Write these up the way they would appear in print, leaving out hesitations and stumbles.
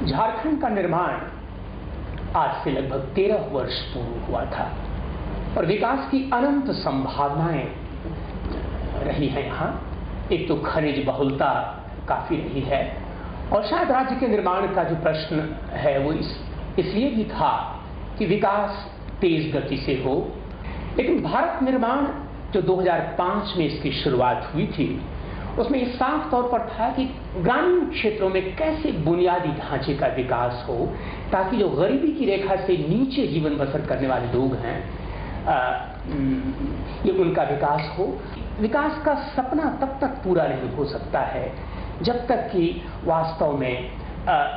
झारखंड का निर्माण आज से लगभग 13 वर्ष पूर्व हुआ था और विकास की अनंत संभावनाएं रही हैं यहाँ। एक तो खनिज बहुलता काफी रही है और शायद राज्य के निर्माण का जो प्रश्न है वो इसलिए भी था कि विकास तेज गति से हो। लेकिन भारत निर्माण जो 2005 में इसकी शुरुआत हुई थी उसमें ये साफ तौर पर था कि ग्रामीण क्षेत्रों में कैसे बुनियादी ढांचे का विकास हो ताकि जो गरीबी की रेखा से नीचे जीवन बसर करने वाले लोग हैं ये उनका विकास हो। विकास का सपना तब तक पूरा नहीं हो सकता है जब तक कि वास्तव में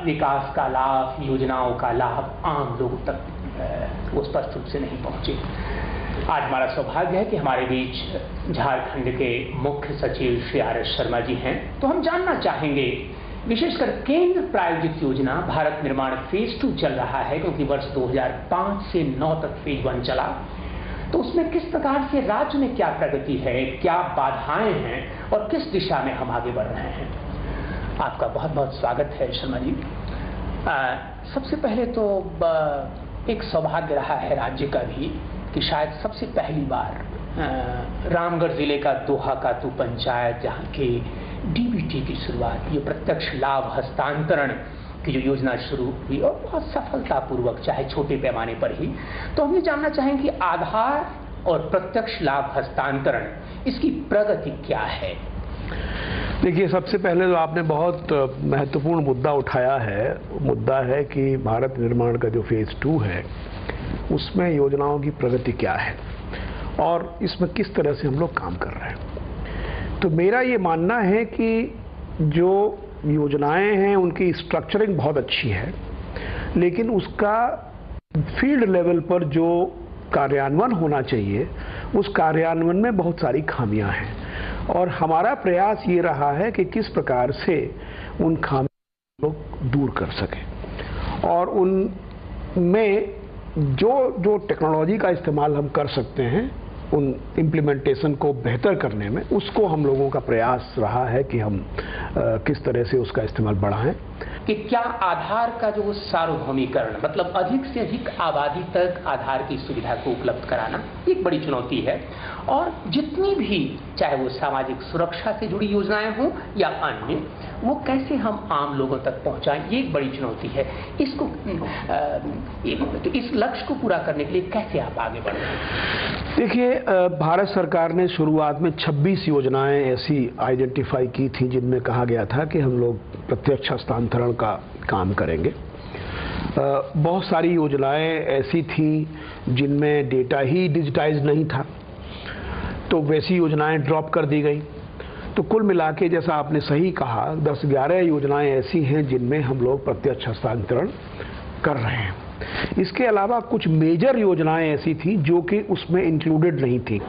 विकास का लाभ, योजनाओं का लाभ आम लोगों तक वो स्पष्ट रूप से नहीं पहुंचे। आज हमारा सौभाग्य है कि हमारे बीच झारखंड के मुख्य सचिव श्री RS शर्मा जी हैं। तो हम जानना चाहेंगे, विशेषकर केंद्र प्रायोजित योजना भारत निर्माण फेज 2 चल रहा है क्योंकि वर्ष 2005 से 9 तक फेज 1 चला, तो उसमें किस प्रकार से राज्य में क्या प्रगति है, क्या बाधाएं हैं और किस दिशा में हम आगे बढ़ रहे हैं। आपका बहुत बहुत स्वागत है शर्मा जी। सबसे पहले तो एक सौभाग्य रहा है राज्य का भी कि शायद सबसे पहली बार रामगढ़ जिले का दोहा कातू पंचायत जहाँ के DBT की शुरुआत, ये प्रत्यक्ष लाभ हस्तांतरण की जो योजना शुरू हुई और बहुत सफलतापूर्वक, चाहे छोटे पैमाने पर ही। तो हम ये जानना चाहेंगे कि आधार और प्रत्यक्ष लाभ हस्तांतरण इसकी प्रगति क्या है। देखिए, सबसे पहले तो आपने बहुत महत्वपूर्ण मुद्दा उठाया है। मुद्दा है कि भारत निर्माण का जो फेज 2 है उसमें योजनाओं की प्रगति क्या है और इसमें किस तरह से हम लोग काम कर रहे हैं। तो मेरा ये मानना है कि जो योजनाएं हैं उनकी स्ट्रक्चरिंग बहुत अच्छी है, लेकिन उसका फील्ड लेवल पर जो कार्यान्वयन होना चाहिए उस कार्यान्वयन में बहुत सारी खामियां हैं और हमारा प्रयास ये रहा है कि किस प्रकार से उन खामियों को दूर कर सकें और उनमें जो टेक्नोलॉजी का इस्तेमाल हम कर सकते हैं उन इम्प्लीमेंटेशन को बेहतर करने में, उसको हम लोगों का प्रयास रहा है कि हम किस तरह से उसका इस्तेमाल बढ़ाएं। कि क्या आधार का जो सार्वभौमिकरण, मतलब अधिक से अधिक आबादी तक आधार की सुविधा को उपलब्ध कराना, एक बड़ी चुनौती है और जितनी भी चाहे वो सामाजिक सुरक्षा से जुड़ी योजनाएं हों या अन्य, वो कैसे हम आम लोगों तक पहुंचाएं, ये एक बड़ी चुनौती है। इसको तो इस लक्ष्य को पूरा करने के लिए कैसे आप आगे बढ़ रहे हैं। देखिए, भारत सरकार ने शुरुआत में 26 योजनाएं ऐसी आइडेंटिफाई की थी जिनमें कहा गया था कि हम लोग प्रत्यक्ष हस्तांतरण का काम करेंगे। बहुत सारी योजनाएं ऐसी थी जिनमें डेटा ही डिजिटाइज नहीं था, तो वैसी योजनाएं ड्रॉप कर दी गई। तो कुल मिला के, जैसा आपने सही कहा, 10-11 योजनाएं ऐसी हैं जिनमें हम लोग प्रत्यक्ष हस्तांतरण कर रहे हैं। इसके अलावा कुछ मेजर योजनाएं ऐसी थी जो कि उसमें इंक्लूडेड नहीं थी,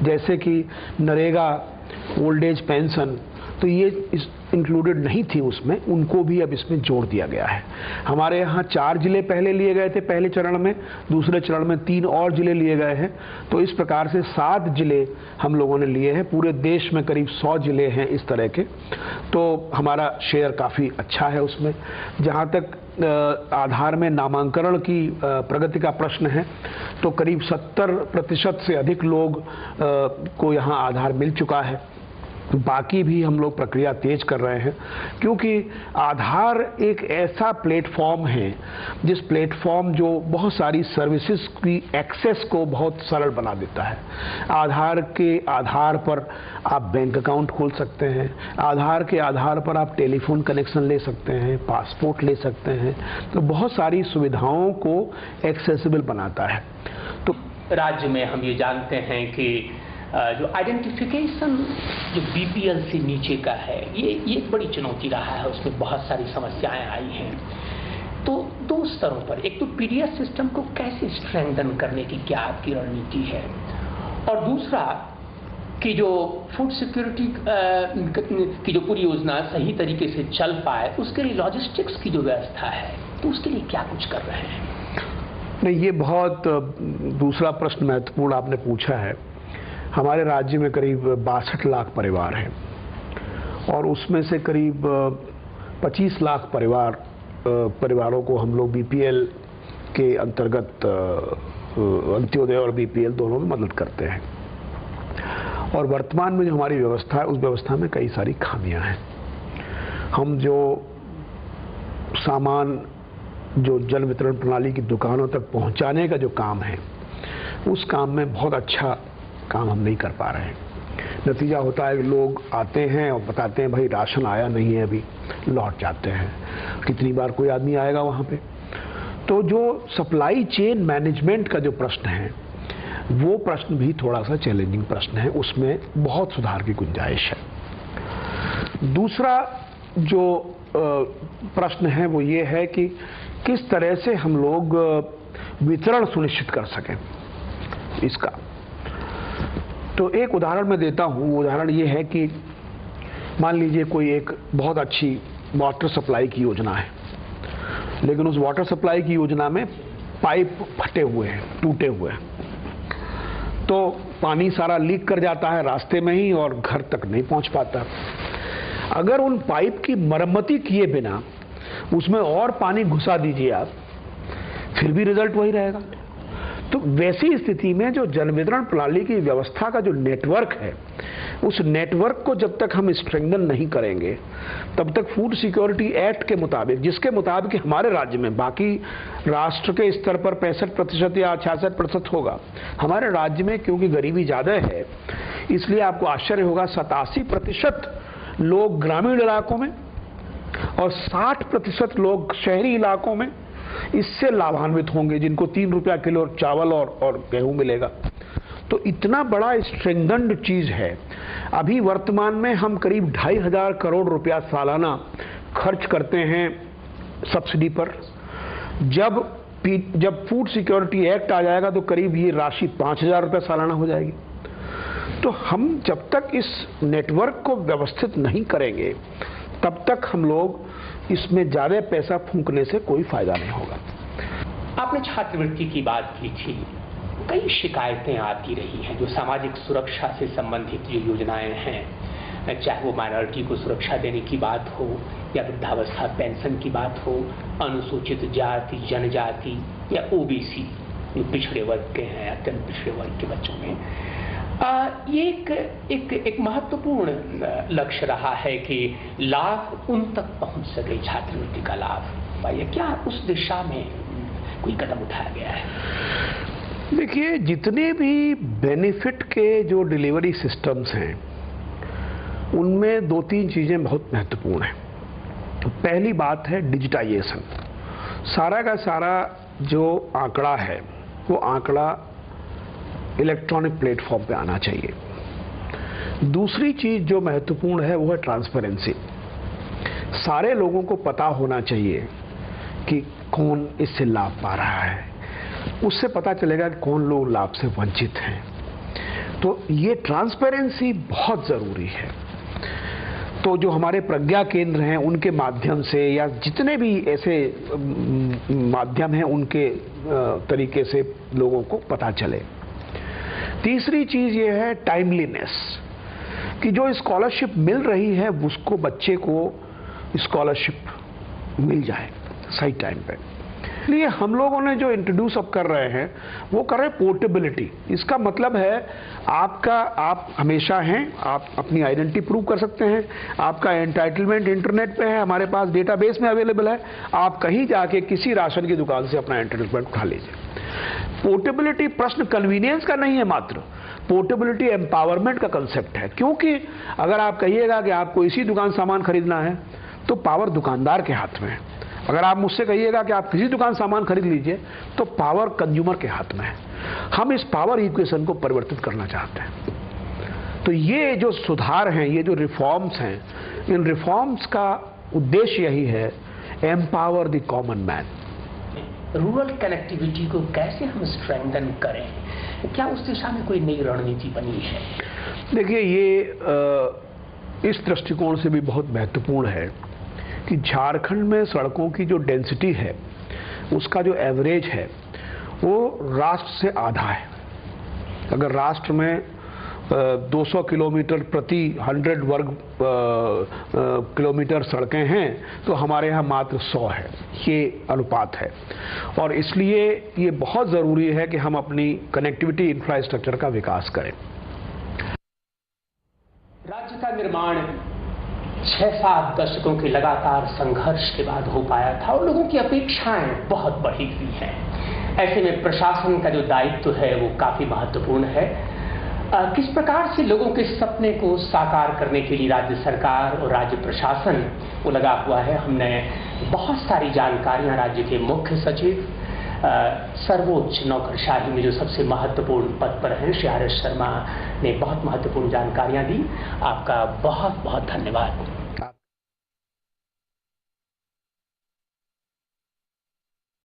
जैसे कि नरेगा, ओल्ड एज पेंशन, तो ये इंक्लूडेड नहीं थी उसमें, उनको भी अब इसमें जोड़ दिया गया है। हमारे यहाँ 4 जिले पहले लिए गए थे पहले चरण में, दूसरे चरण में 3 और जिले लिए गए हैं, तो इस प्रकार से 7 जिले हम लोगों ने लिए हैं। पूरे देश में करीब 100 जिले हैं इस तरह के, तो हमारा शेयर काफ़ी अच्छा है उसमें। जहाँ तक आधार में नामांकन की प्रगति का प्रश्न है, तो करीब 70% से अधिक लोग को यहाँ आधार मिल चुका है। बाकी भी हम लोग प्रक्रिया तेज कर रहे हैं, क्योंकि आधार एक ऐसा प्लेटफॉर्म है जिस प्लेटफॉर्म जो बहुत सारी सर्विसेज की एक्सेस को बहुत सरल बना देता है। आधार के आधार पर आप बैंक अकाउंट खोल सकते हैं, आधार के आधार पर आप टेलीफोन कनेक्शन ले सकते हैं, पासपोर्ट ले सकते हैं, तो बहुत सारी सुविधाओं को एक्सेसिबल बनाता है। तो राज्य में हम ये जानते हैं कि जो आइडेंटिफिकेशन जो BPL से नीचे का है, ये एक बड़ी चुनौती रहा है, उसमें बहुत सारी समस्याएं आई हैं। तो 2 स्तरों पर, एक तो PDF सिस्टम को कैसे स्ट्रेंथन करने की क्या आपकी रणनीति है, और दूसरा कि जो फूड सिक्योरिटी की जो पूरी योजना सही तरीके से चल पाए उसके लिए लॉजिस्टिक्स की जो व्यवस्था है, तो उसके लिए क्या कुछ कर रहे हैं। नहीं, ये बहुत दूसरा प्रश्न महत्वपूर्ण आपने पूछा है। हमारे राज्य में करीब 62 लाख परिवार हैं और उसमें से करीब 25 लाख परिवार परिवारों को हम लोग बीपीएल के अंतर्गत अंत्योदय और बीपीएल दोनों में मदद करते हैं। और वर्तमान में जो हमारी व्यवस्था है उस व्यवस्था में कई सारी खामियां हैं। हम जो सामान जो जन वितरण प्रणाली की दुकानों तक पहुंचाने का जो काम है उस काम में बहुत अच्छा काम हम नहीं कर पा रहे हैं। नतीजा होता है कि लोग आते हैं और बताते हैं भाई राशन आया नहीं है, अभी लौट जाते हैं। कितनी बार कोई आदमी आएगा वहाँ पे? तो जो सप्लाई चेन मैनेजमेंट का जो प्रश्न है वो प्रश्न भी थोड़ा सा चैलेंजिंग प्रश्न है, उसमें बहुत सुधार की गुंजाइश है। दूसरा जो प्रश्न है वो ये है कि किस तरह से हम लोग वितरण सुनिश्चित कर सकें इसका। तो एक उदाहरण मैं देता हूँ। उदाहरण ये है कि मान लीजिए कोई एक बहुत अच्छी वाटर सप्लाई की योजना है, लेकिन उस वाटर सप्लाई की योजना में पाइप फटे हुए हैं, टूटे हुए हैं, तो पानी सारा लीक कर जाता है रास्ते में ही और घर तक नहीं पहुंच पाता। अगर उन पाइप की मरम्मती किए बिना उसमें और पानी घुसा दीजिए आप, फिर भी रिजल्ट वही रहेगा। तो वैसी स्थिति में जो जन वितरण प्रणाली की व्यवस्था का जो नेटवर्क है, उस नेटवर्क को जब तक हम स्ट्रेंथन नहीं करेंगे तब तक फूड सिक्योरिटी एक्ट के मुताबिक, जिसके मुताबिक हमारे राज्य में, बाकी राष्ट्र के स्तर पर 65% या 66% होगा, हमारे राज्य में क्योंकि गरीबी ज़्यादा है इसलिए आपको आश्चर्य होगा 87% लोग ग्रामीण इलाकों में और 60% लोग शहरी इलाकों में इससे लाभान्वित होंगे, जिनको 3 रुपया किलो चावल और गेहूं मिलेगा। तो इतना बड़ा स्ट्रेंथन्ड चीज है। अभी वर्तमान में हम करीब 2,500 करोड़ रुपया सालाना खर्च करते हैं सब्सिडी पर। जब फूड सिक्योरिटी एक्ट आ जाएगा तो करीब ये राशि 5,000 रुपया सालाना हो जाएगी। तो हम जब तक इस नेटवर्क को व्यवस्थित नहीं करेंगे तब तक हम लोग इसमें ज्यादा पैसा फूंकने से कोई फायदा नहीं होगा। आपने छात्रवृत्ति की बात की थी। कई शिकायतें आती रही हैं जो सामाजिक सुरक्षा से संबंधित जो योजनाएं हैं, चाहे वो माइनॉरिटी को सुरक्षा देने की बात हो या वृद्धावस्था पेंशन की बात हो, अनुसूचित जाति जनजाति या ओबीसी जो पिछड़े वर्ग के हैं, अत्यंत पिछड़े वर्ग के बच्चों में, ये एक महत्वपूर्ण लक्ष्य रहा है कि लाभ उन तक पहुंच सके, छात्रवृत्ति का लाभ। ये क्या उस दिशा में कोई कदम उठाया गया है? देखिए, जितने भी बेनिफिट के जो डिलीवरी सिस्टम्स हैं उनमें 2-3 चीजें बहुत महत्वपूर्ण हैं। तो पहली बात है डिजिटाइजेशन। सारा का सारा जो आंकड़ा है वो आंकड़ा इलेक्ट्रॉनिक प्लेटफॉर्म पे आना चाहिए। दूसरी चीज जो महत्वपूर्ण है वो है ट्रांसपेरेंसी। सारे लोगों को पता होना चाहिए कि कौन इससे लाभ पा रहा है, उससे पता चलेगा कि कौन लोग लाभ से वंचित हैं। तो ये ट्रांसपेरेंसी बहुत जरूरी है। तो जो हमारे प्रज्ञा केंद्र हैं उनके माध्यम से या जितने भी ऐसे माध्यम हैं उनके तरीके से लोगों को पता चले। तीसरी चीज ये है टाइमलीनेस, कि जो स्कॉलरशिप मिल रही है उसको बच्चे को स्कॉलरशिप मिल जाए सही टाइम पे। इसलिए हम लोगों ने जो इंट्रोड्यूस अब कर रहे हैं वो कर रहे हैं पोर्टेबिलिटी। इसका मतलब है आप हमेशा हैं, आप अपनी आइडेंटिटी प्रूव कर सकते हैं, आपका एंटाइटलमेंट इंटरनेट पे है, हमारे पास डेटाबेस में अवेलेबल है, आप कहीं जाके किसी राशन की दुकान से अपना एंटाइटलमेंट उठा लीजिए। पोर्टेबिलिटी प्रश्न कन्वीनियंस का नहीं है, मात्र पोर्टेबिलिटी एम्पावरमेंट का कंसेप्ट है। क्योंकि अगर आप कहिएगा कि आपको इसी दुकान सामान खरीदना है तो पावर दुकानदार के हाथ में है। अगर आप मुझसे कहिएगा कि आप किसी दुकान सामान खरीद लीजिए तो पावर कंज्यूमर के हाथ में है। हम इस पावर इक्वेशन को परिवर्तित करना चाहते हैं। तो ये जो सुधार हैं, ये जो रिफॉर्म्स हैं, इन रिफॉर्म्स का उद्देश्य यही है, empower the common man. Rural connectivity को कैसे हम स्ट्रेंथन करें, क्या उस दिशा में कोई नई रणनीति बनी है? देखिए, ये इस दृष्टिकोण से भी बहुत महत्वपूर्ण है कि झारखंड में सड़कों की जो डेंसिटी है उसका जो एवरेज है वो राष्ट्र से आधा है। अगर राष्ट्र में 200 किलोमीटर प्रति 100 वर्ग किलोमीटर सड़कें हैं तो हमारे यहाँ मात्र 100 है। ये अनुपात है और इसलिए ये बहुत ज़रूरी है कि हम अपनी कनेक्टिविटी इंफ्रास्ट्रक्चर का विकास करें। राज्य का निर्माण 6-7 दशकों के लगातार संघर्ष के बाद हो पाया था और लोगों की अपेक्षाएं बहुत बढ़ी हुई हैं। ऐसे में प्रशासन का जो दायित्व है वो काफी महत्वपूर्ण है। किस प्रकार से लोगों के सपने को साकार करने के लिए राज्य सरकार और राज्य प्रशासन वो लगा हुआ है, हमने बहुत सारी जानकारियां राज्य के मुख्य सचिव सर्वोच्च नौकरशाही में जो सबसे महत्वपूर्ण पद पर हैं श्री आर एस शर्मा ने बहुत महत्वपूर्ण जानकारियां दी। आपका बहुत बहुत धन्यवाद।